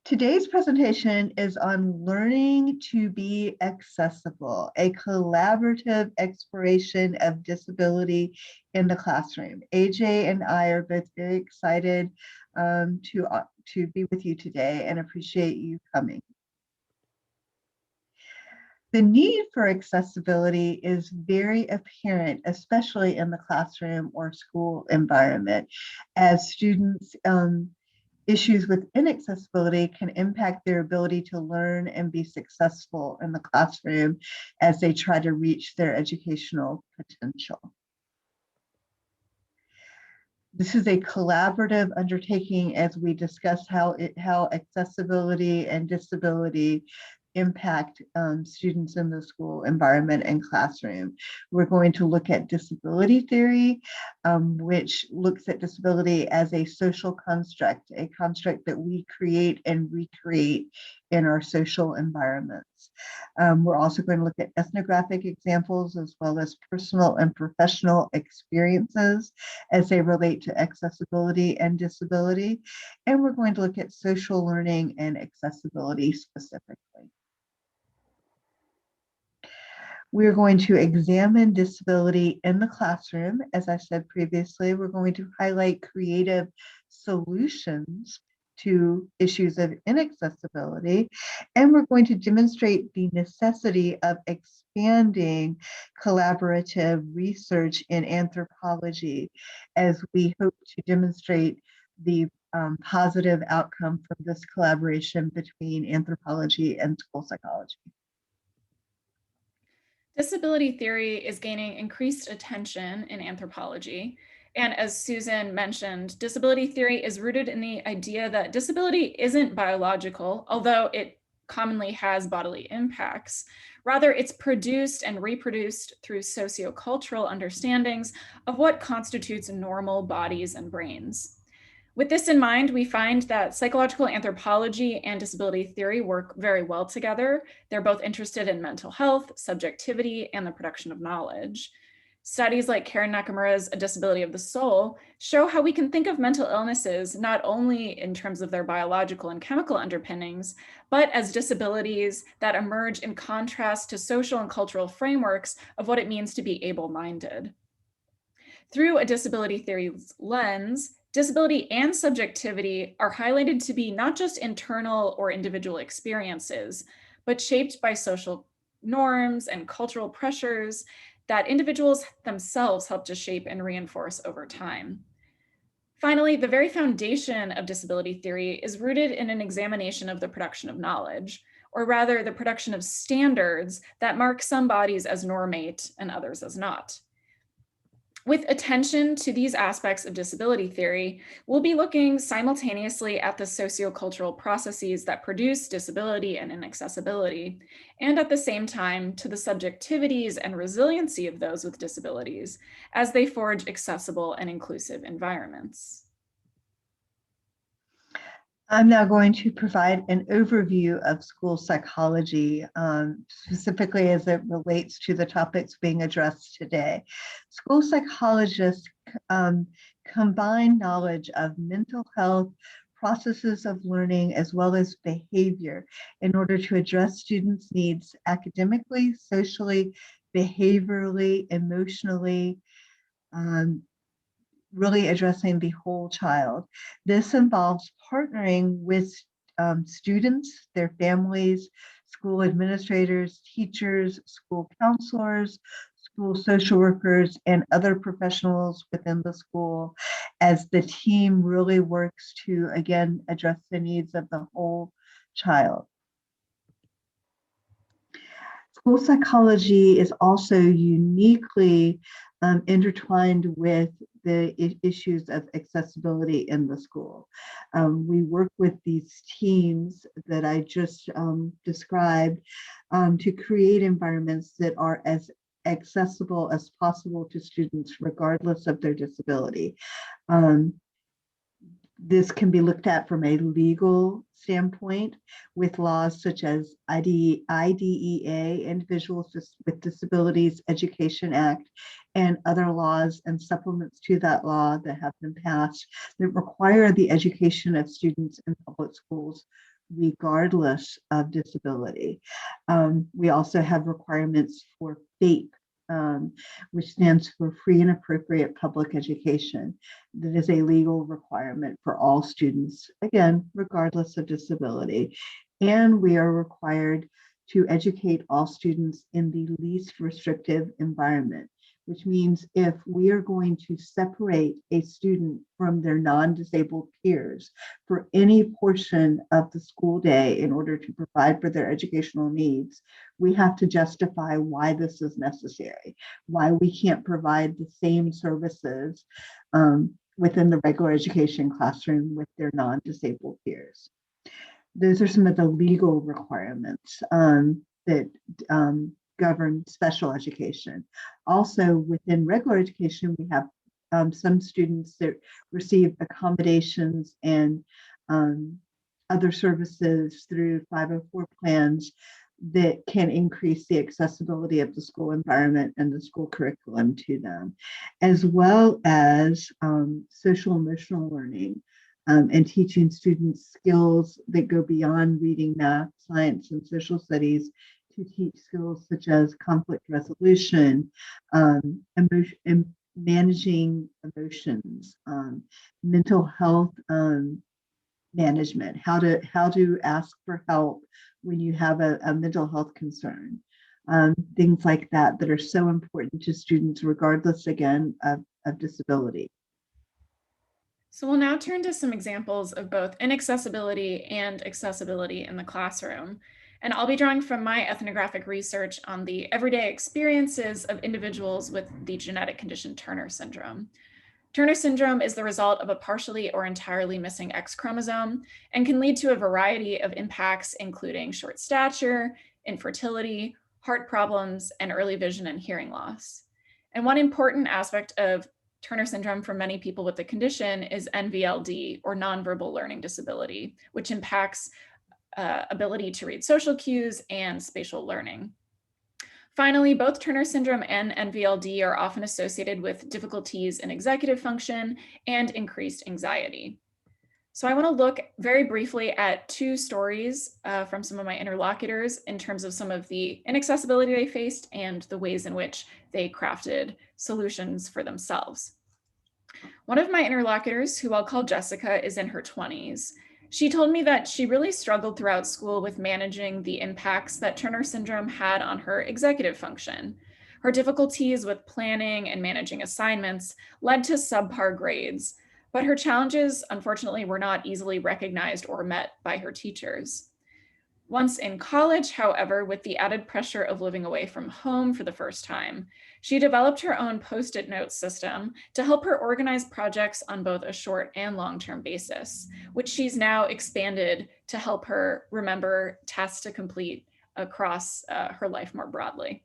Today's presentation is on learning to be accessible, a collaborative exploration of disability in the classroom. AJ and I are both very excited to be with you today and appreciate you coming. The need for accessibility is very apparent, especially in the classroom or school environment, as students issues with inaccessibility can impact their ability to learn and be successful in the classroom as they try to reach their educational potential. This is a collaborative undertaking as we discuss how accessibility and disability impact students in the school environment and classroom. We're going to look at disability theory, which looks at disability as a social construct, a construct that we create and recreate in our social environments. We're also going to look at ethnographic examples as well as personal and professional experiences as they relate to accessibility and disability. And we're going to look at social learning and accessibility specifically. We're going to examine disability in the classroom. As I said previously, we're going to highlight creative solutions to issues of inaccessibility, and we're going to demonstrate the necessity of expanding collaborative research in anthropology as we hope to demonstrate the positive outcome from this collaboration between anthropology and school psychology. Disability theory is gaining increased attention in anthropology. And as Susan mentioned, disability theory is rooted in the idea that disability isn't biological, although it commonly has bodily impacts. Rather, it's produced and reproduced through sociocultural understandings of what constitutes normal bodies and brains. With this in mind, we find that psychological anthropology and disability theory work very well together. They're both interested in mental health, subjectivity, and the production of knowledge. Studies like Karen Nakamura's A Disability of the Soul show how we can think of mental illnesses not only in terms of their biological and chemical underpinnings, but as disabilities that emerge in contrast to social and cultural frameworks of what it means to be able-minded. Through a disability theory lens, disability and subjectivity are highlighted to be not just internal or individual experiences, but shaped by social norms and cultural pressures that individuals themselves help to shape and reinforce over time. Finally, the very foundation of disability theory is rooted in an examination of the production of knowledge, or rather the production of standards that mark some bodies as normate and others as not. With attention to these aspects of disability theory, we'll be looking simultaneously at the sociocultural processes that produce disability and inaccessibility, and at the same time to the subjectivities and resiliency of those with disabilities as they forge accessible and inclusive environments. I'm now going to provide an overview of school psychology, specifically as it relates to the topics being addressed today. School psychologists combine knowledge of mental health, processes of learning, as well as behavior in order to address students' needs academically, socially, behaviorally, emotionally, really addressing the whole child. This involves partnering with students, their families, school administrators, teachers, school counselors, school social workers, and other professionals within the school as the team really works to, again, address the needs of the whole child. School psychology is also uniquely intertwined with the issues of accessibility in the school. We work with these teams that I just described to create environments that are as accessible as possible to students regardless of their disability. This can be looked at from a legal standpoint with laws such as IDEA, Individuals with Disabilities Education Act, and other laws and supplements to that law that have been passed that require the education of students in public schools regardless of disability. We also have requirements for FAPE, which stands for Free and Appropriate Public Education. That is a legal requirement for all students, again, regardless of disability. And we are required to educate all students in the least restrictive environment, which means if we are going to separate a student from their non-disabled peers for any portion of the school day in order to provide for their educational needs, we have to justify why this is necessary, why we can't provide the same services within the regular education classroom with their non-disabled peers. Those are some of the legal requirements that govern special education. Also, within regular education, we have some students that receive accommodations and other services through 504 plans that can increase the accessibility of the school environment and the school curriculum to them, as well as social emotional learning. And teaching students skills that go beyond reading, math, science, and social studies to teach skills such as conflict resolution, managing emotions, mental health management, how to ask for help when you have a mental health concern, things like that that are so important to students regardless, again, of disability. So we'll now turn to some examples of both inaccessibility and accessibility in the classroom. And I'll be drawing from my ethnographic research on the everyday experiences of individuals with the genetic condition Turner syndrome. Turner syndrome is the result of a partially or entirely missing X chromosome and can lead to a variety of impacts, including short stature, infertility, heart problems, and early vision and hearing loss. And one important aspect of Turner syndrome for many people with the condition is NVLD, or nonverbal learning disability, which impacts ability to read social cues and spatial learning. Finally, both Turner syndrome and NVLD are often associated with difficulties in executive function and increased anxiety. So I want to look very briefly at two stories from some of my interlocutors in terms of some of the inaccessibility they faced and the ways in which they crafted solutions for themselves. One of my interlocutors, who I'll call Jessica, is in her 20s. She told me that she really struggled throughout school with managing the impacts that Turner syndrome had on her executive function. Her difficulties with planning and managing assignments led to subpar grades, but her challenges, unfortunately, were not easily recognized or met by her teachers. Once in college, however, with the added pressure of living away from home for the first time, she developed her own Post-it note system to help her organize projects on both a short and long-term basis, which she's now expanded to help her remember tasks to complete across her life more broadly.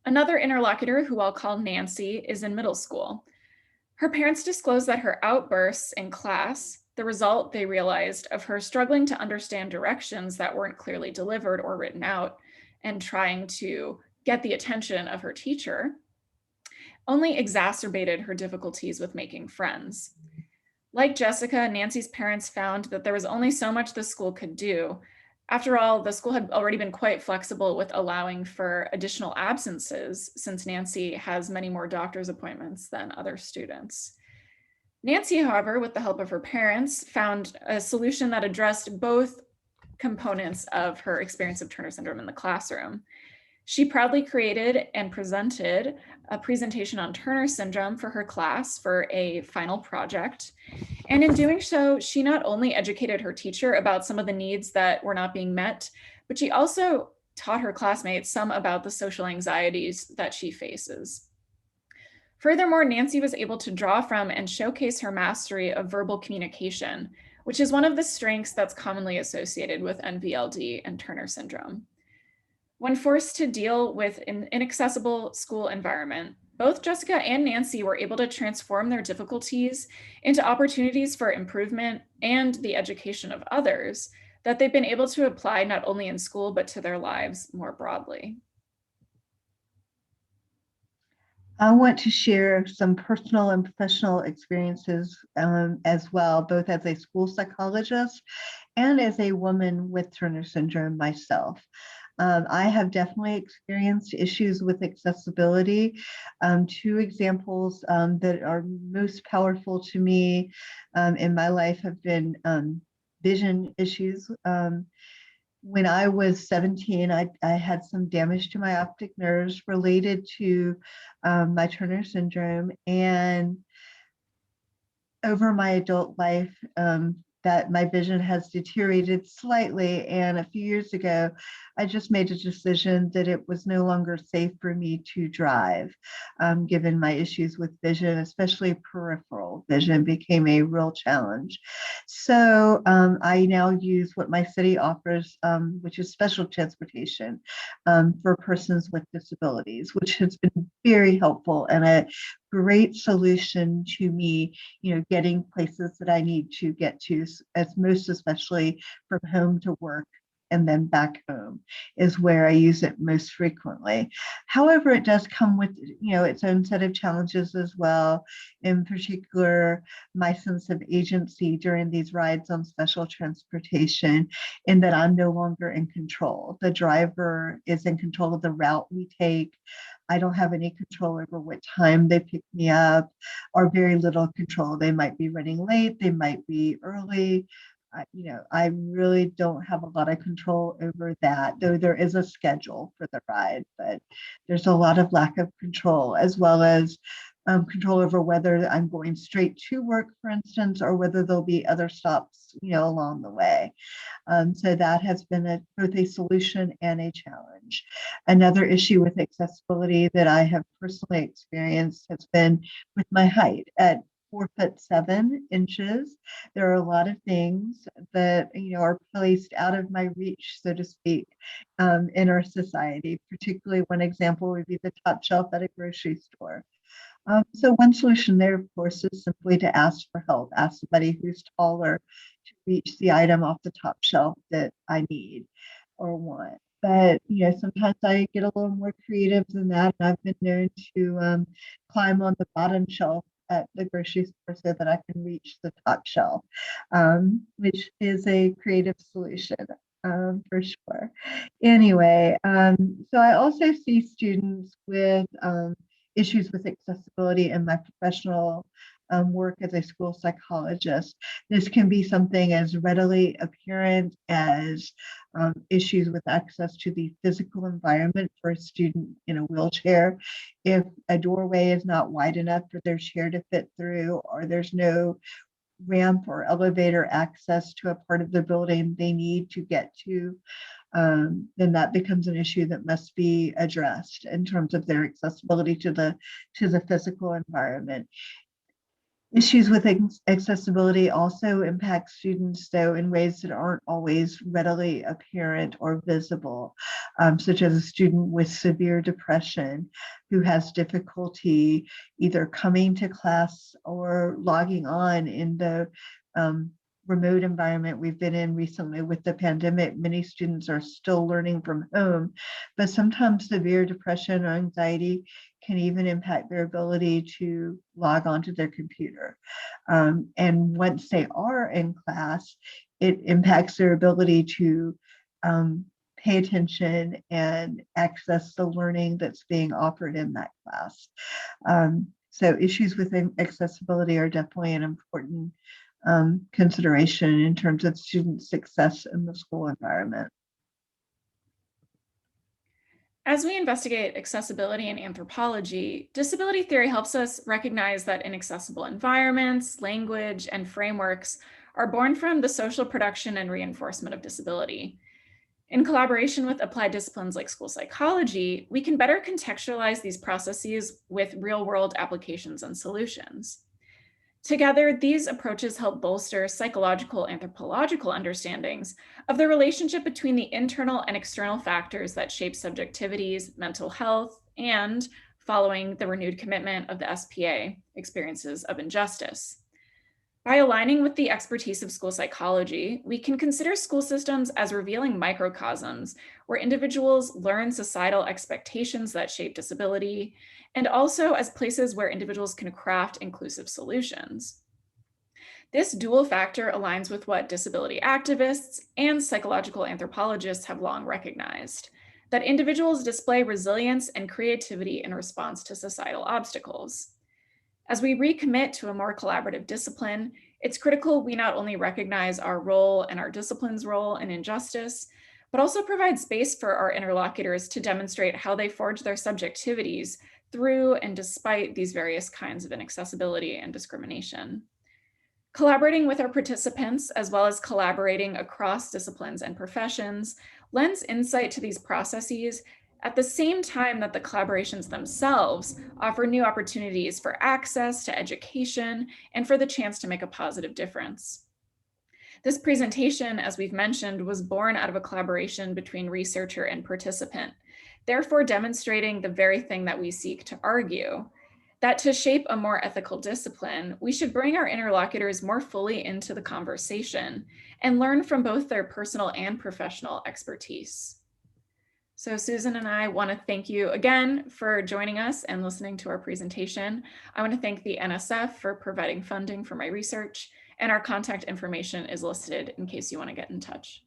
Another interlocutor, who I'll call Nancy, is in middle school. Her parents disclosed that her outbursts in class, the result, they realized, of her struggling to understand directions that weren't clearly delivered or written out and trying to get the attention of her teacher, only exacerbated her difficulties with making friends. Like Jessica, Nancy's parents found that there was only so much the school could do. After all, the school had already been quite flexible with allowing for additional absences, since Nancy has many more doctor's appointments than other students. Nancy, however, with the help of her parents, found a solution that addressed both components of her experience of Turner syndrome in the classroom. She proudly created and presented a presentation on Turner syndrome for her class for a final project. And in doing so, she not only educated her teacher about some of the needs that were not being met, but she also taught her classmates some about the social anxieties that she faces. Furthermore, Nancy was able to draw from and showcase her mastery of verbal communication, which is one of the strengths that's commonly associated with NVLD and Turner syndrome. When forced to deal with an inaccessible school environment, both Jessica and Nancy were able to transform their difficulties into opportunities for improvement and the education of others that they've been able to apply not only in school, but to their lives more broadly. I want to share some personal and professional experiences as well, both as a school psychologist and as a woman with Turner syndrome myself. I have definitely experienced issues with accessibility. Two examples that are most powerful to me in my life have been vision issues. When I was 17, I had some damage to my optic nerves related to my Turner syndrome. And over my adult life, that my vision has deteriorated slightly. And a few years ago, I just made a decision that it was no longer safe for me to drive, given my issues with vision, especially peripheral vision became a real challenge. So I now use what my city offers, which is special transportation for persons with disabilities, which has been very helpful and a great solution to me, getting places that I need to get to, as most especially from home to work and then back home is where I use it most frequently. However, it does come with, its own set of challenges as well. In particular, my sense of agency during these rides on special transportation, in that I'm no longer in control. The driver is in control of the route we take. I don't have any control over what time they pick me up, or very little control. They might be running late, they might be early. I really don't have a lot of control over that, though there is a schedule for the ride, but there's a lot of lack of control, as well as control over whether I'm going straight to work, for instance, or whether there'll be other stops, along the way. So that has been both a solution and a challenge. Another issue with accessibility that I have personally experienced has been with my height at 4'7". There are a lot of things that are placed out of my reach, so to speak, in our society. Particularly, one example would be the top shelf at a grocery store. So one solution there, of course, is simply to ask for help, ask somebody who's taller to reach the item off the top shelf that I need or want. But sometimes I get a little more creative than that, and I've been known to climb on the bottom shelf at the grocery store so that I can reach the top shelf, which is a creative solution for sure. Anyway, so I also see students with issues with accessibility in my professional work as a school psychologist. This can be something as readily apparent as issues with access to the physical environment for a student in a wheelchair. If a doorway is not wide enough for their chair to fit through, or there's no ramp or elevator access to a part of the building they need to get to, then that becomes an issue that must be addressed in terms of their accessibility to the physical environment. Issues with accessibility also impact students, though, in ways that aren't always readily apparent or visible, such as a student with severe depression who has difficulty either coming to class or logging on in the remote environment we've been in recently with the pandemic. Many students are still learning from home, but sometimes severe depression or anxiety can even impact their ability to log onto their computer. And once they are in class, it impacts their ability to pay attention and access the learning that's being offered in that class. So issues with accessibility are definitely an important consideration in terms of student success in the school environment. As we investigate accessibility in anthropology, disability theory helps us recognize that inaccessible environments, language, and frameworks are born from the social production and reinforcement of disability. In collaboration with applied disciplines like school psychology, we can better contextualize these processes with real-world applications and solutions. Together, these approaches help bolster psychological anthropological understandings of the relationship between the internal and external factors that shape subjectivities, mental health, and, following the renewed commitment of the SPA, experiences of injustice. By aligning with the expertise of school psychology, we can consider school systems as revealing microcosms where individuals learn societal expectations that shape disability, and also as places where individuals can craft inclusive solutions. This dual factor aligns with what disability activists and psychological anthropologists have long recognized, that individuals display resilience and creativity in response to societal obstacles. As we recommit to a more collaborative discipline, it's critical we not only recognize our role and our discipline's role in injustice, but also provide space for our interlocutors to demonstrate how they forge their subjectivities through and despite these various kinds of inaccessibility and discrimination. Collaborating with our participants, as well as collaborating across disciplines and professions, lends insight to these processes at the same time that the collaborations themselves offer new opportunities for access to education and for the chance to make a positive difference. This presentation, as we've mentioned, was born out of a collaboration between researcher and participant, therefore demonstrating the very thing that we seek to argue, that to shape a more ethical discipline, we should bring our interlocutors more fully into the conversation and learn from both their personal and professional expertise. So Susan and I want to thank you again for joining us and listening to our presentation. I want to thank the NSF for providing funding for my research, and our contact information is listed in case you want to get in touch.